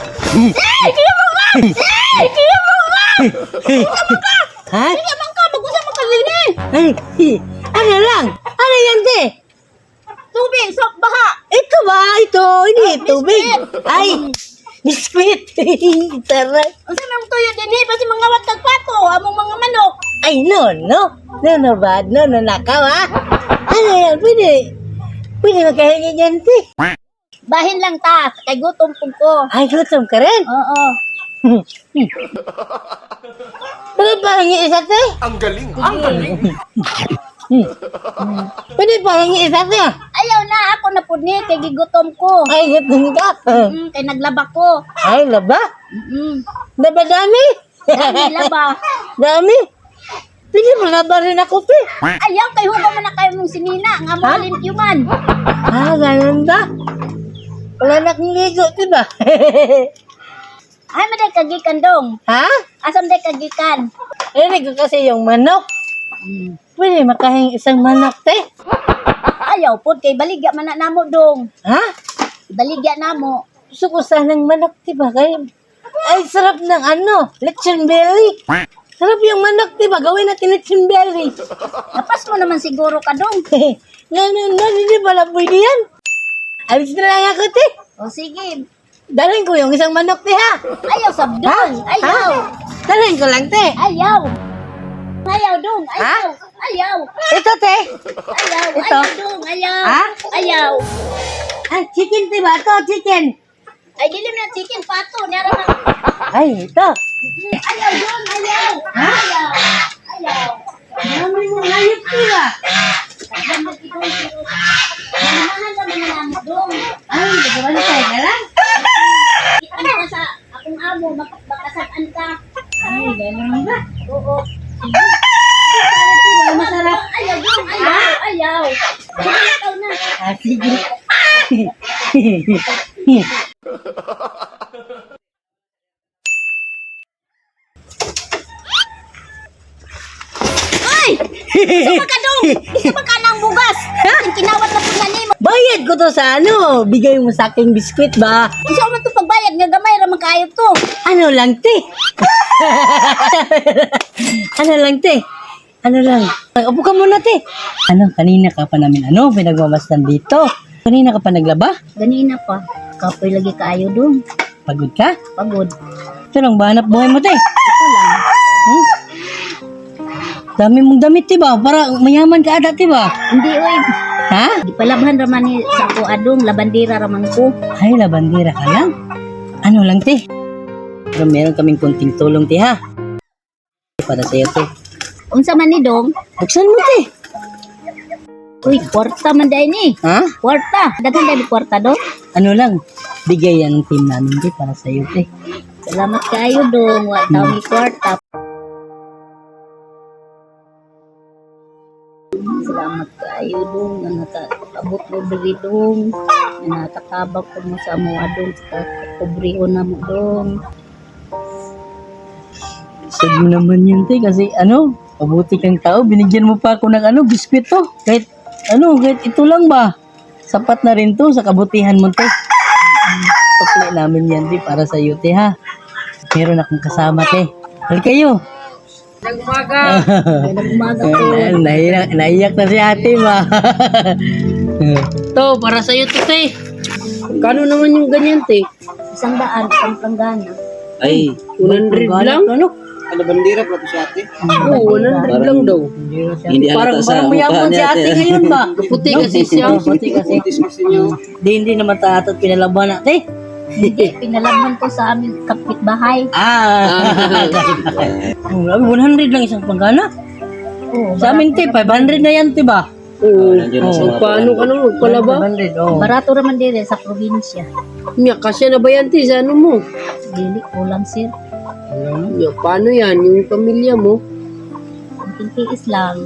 Kaya mo nga! Kaya mo nga! Ha? Kaya man ka, mag-usap mo kalini! Ay, ano lang? Ano yan, te? Tubig, sok, baha! Ito ba? Ito, hindi tubig. biskwit. Ay, biskwit. Taray. Ang sabi mong tuyo din eh, basi mga watag pato, among mga manok. Ay, no. No, bad. No, nakaw, ha? Ano yan? Pwede magkahingi yan, te. Bahin lang ta, kay gutom pong ko. Ay, gutom ka rin. Oo. Pwede pa hingi isa, te? Ang galing, ang galing. Pwede pa hingi isa, te? Ayaw na, ako na po ni, kay gigutom ko. Ay, gutom ka. Kay naglaba ko. Ay, laba? Laba dami? Dami laba. Dami? Pwede mo laba rin ako, te. Ayaw, kay huwag mo na kayo mong sinina, nga mo alintyuman. Ah, ganun ba? Wala na akong ligo, diba? Ay, maday kagikan dong. Ha? Asam day kagikan. Rinig ko kasi yung manok. Pwede makahing isang manok, te. Ayaw po, kay baligya man na namo dong. Ha? Baligya namo. Gusto ko sanang manok, diba? Kaya, ay, sarap ng ano, lechon belly. Sarap yung manok, diba? Gawin natin lechon belly. Napas mo naman siguro ka dong. Hindi pala pwede yan. Alis na lang ako, te. O sige, Dalhin ko yung isang manok, te, ha? ayaw sabdong. Ayaw. Dalhin ko lang, te. Ayaw. Ayaw dong. Ayaw. Ayaw. Ito, te. Ayaw. Ito? Ayaw dong. Ayaw. Ha? Ayaw. Ay, chicken, diba? Ito, chicken. Ay, dilim na chicken pato. Nara na. Ay, ito. Ayaw dong. Ayaw. Ayaw. Ayaw. Dami mo ngayot, diba? Mahal naman na namin dong. Ay, nagawala tayo na lang. Ano ka sa akong amo, makasaan ka. Ay, gano'n ba? Oo. Masarap. Ayaw dong. Ayaw. Ayaw. Ikaw na. Ah, sige. Ay! Isa ka dong! Isa ka ng bugas! Kinawat na po na nimo. Bayad ko to sa ano? Bigay mo sa aking biskwit ba? Isa man to pagbayad nga gamay ra man kaayo to. Ano lang, te? Ano lang, te? Ano lang? Ay, upo ka muna, te. Ano, kanina ka pa namin, pinagmamasdan dito. Kanina ka pa naglaba? Ganina pa. Kapoy lagi kaayo dong. Pagod ka? Pagod. Ito lang ba hanap buhay mo, te? Ito lang. Dami mong damit, diba? Para mayaman ka ada, diba? Hindi oy. Ha? Di palabhan raman ni sa ako adong labandera raman ko. Ay, labandera ka lang. Ano lang, te? Pero meron kaming kunting tulong, te, ha? Para sa'yo, te. Unsa man ni dong? Buksan mo, te. Uy, kwarta man dai ni. Ha? Kwarta. Daghan dai kwarta dong. Ano lang? Bigay yan ng team namin, te, para sa'yo, te. Salamat kaayo dong. Wa taw ni kwarta. Salamat kaayo dong nga nakaabot mo diri dong. Nga nakatabak ko mo sa amo adong sa kubriho na mo dong. Sabi mo naman yun, te, kasi mabuti kang tao, binigyan mo pa ako ng biskwit to. Kahit ito lang ba? Sapat na rin to sa kabutihan mo, te. Pakli namin yan, te, para sa iyo, te, ha? Meron akong kasama, te. Hal kayo. Kaya nagmaga ko. Naiyak na si ate, ba? To, para sa'yo to, te. Kano naman yung ganyan, te? 100 ang planggana. Ay, 100 lang? Ano bandera pa to si ate? Oo, 100 lang daw. Hindi Parang halata sa mayaman mukha si ni ate ate. ngayon ba? Puti kasi siya. Puti kasi. Putis kasi niyo. Hindi naman tatat pinalaban natin. Hindi, pinalaman ko sa aming kapitbahay. Ah! 100 lang isang panggana. Oo, Sa amin, te, 500 na yan, te ba? Oo. Nandiyan na sa mga Paano ka naman? Palaba? 500, oh. barato raman dire sa probinsya. Miya, kasya na ba yan, te? Sa ano mo? Dili, kulang sir. Miya, paano yan? Yung pamilya mo? Ang tintiis lang.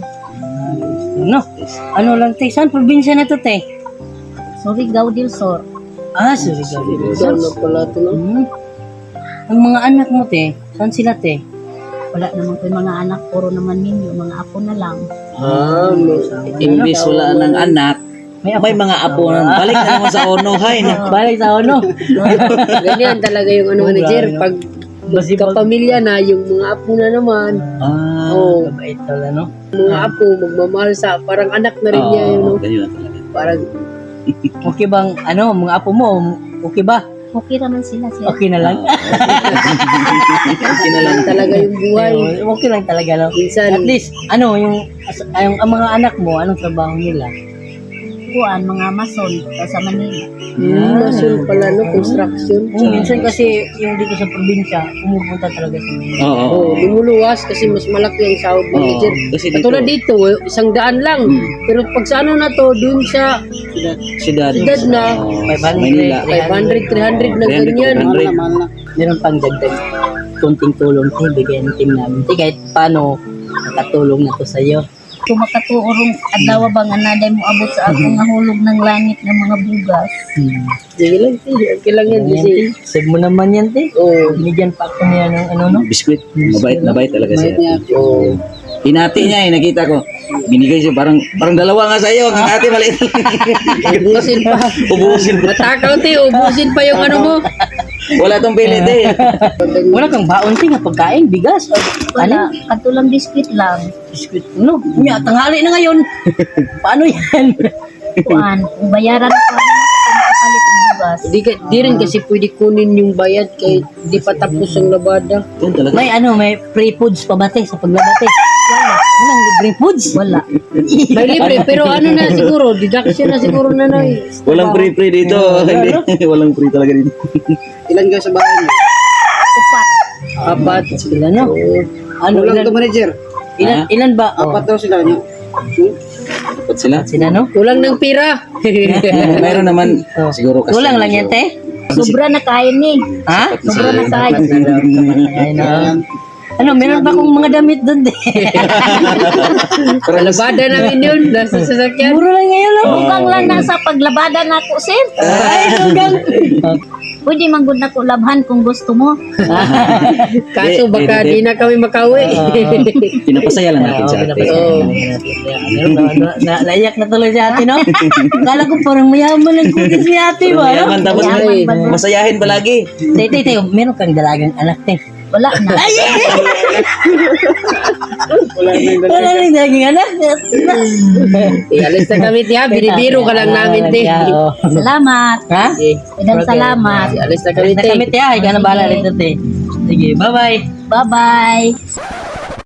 Ano lang, te? Saan probinsya na to, te? Surigao del Sur. Ah, sorry, Saan na pala ito, no? Ang mga anak mo, te, saan sila, te? Wala naman ko yung mga anak, puro naman ninyo, mga apo na lang. Ah, Imbis wala ng anak, May mga apo na. Balik na naman sa ono, hay. Balik sa ano. Ganyan talaga yung ano manager. Pag kapamilya na, yung mga apo na naman. Oo. Mabait talaga, no? Mga apo, magmamahal sa, parang anak na rin niya. Yun, no? Ganyan lang talaga. Parang, Okay bang, ano, mga apo mo, okay ba? Okay naman sila sir. Okay na lang. Okay na lang. talaga yung buhay. Okay lang talaga, no? Minsan, At least, ano, ang mga anak mo, anong trabaho nila? Kuan, mga mason sa Manila. masul pala, no? Construction. Minsan kasi, yung dito sa probinsya, pumupunta talaga sa Manila. Oo. Oo, lumuluwas kasi mas malaki ang sahod manager. Kasi dito, Katulad dito, 100 lang. Pero pag sa ano na to, dun sa siyudad. Siyudad na, Manila. 500, 300 na 300, ganyan. 400. Meron pang dagdag kunting tulong to, bigyan ng team namin. Sige, kahit paano, nakatulong na to sa'yo. Kung makatuurong adlaw ba nga naday mo abot sa akong nahulog ng langit ng mga bugas. Sige lang, okay lang yan. Kasi, Save mo naman yan, te. oo. Binigyan pa ako niya ng ano, no? Biskuit. Mabait talaga siya. Oo. Hinati niya nakita ko. Binigay siya parang dalawa nga sa iyo. Ang ate maliit. Ubusin pa. Ubusin pa. Matakaw, te. Ubusin pa yung ano mo. Wala tong pilit eh. Wala kang baon, te, nga pagkain, bigas. Wala, katulang biskuit lang. Biskuit. Ano? Kunya, tanghali na ngayon. Paano yan? Kuan, kung bayaran ko ano, kapalit ng bugas. Di rin kasi pwede kunin yung bayad kay di pa tapos ang labada. Yan talaga. May free foods pa ba, te, sa paglabate? Wala. Walang libreng foods? Wala. May libre, pero ano na siguro, deduction na siguro na na eh. Walang free dito. Hindi. Walang free talaga dito. Ilan kayo sa bahay niyo? Upat. Apat. Sila, no? Ano, Kulang to ilan, manager. ilan ba? Oh, Apat daw sila niyo. Dapat sila. sila, no? Kulang ng pira. Mayroon naman. Oh. Siguro kasi. Kulang lang yan, te. Sobra na kain ni. Ha? Sobra na kain. Ay, no. Ano, meron pa akong mga damit doon, te. Labada namin yun. Nasa sasakyan. Muro lang ngayon, no? Bugang lang na sa paglabada na ko, sir. Ay, lugang. Pwede manggod na ko labhan kung gusto mo. Kaso baka di na kami makauwi. Pinapasaya lang natin sa ate. Oo. Naiyak na tuloy si ate, no? Kala ko parang mayaman ang kutis si ate, ba? no? Mayaman tapos Mayaman ba? masayahin palagi. Te, meron kang dalagang anak, te. Wala na. Wala rin dalagang anak. Alis na kami, tiya. Binibiro ka lang namin, te. Oh. Salamat. Ha? Idang salamat. Alis na Alis kami, na te. kami, te. Ikaw na bahala rito, te. Sige, bye-bye. Bye-bye.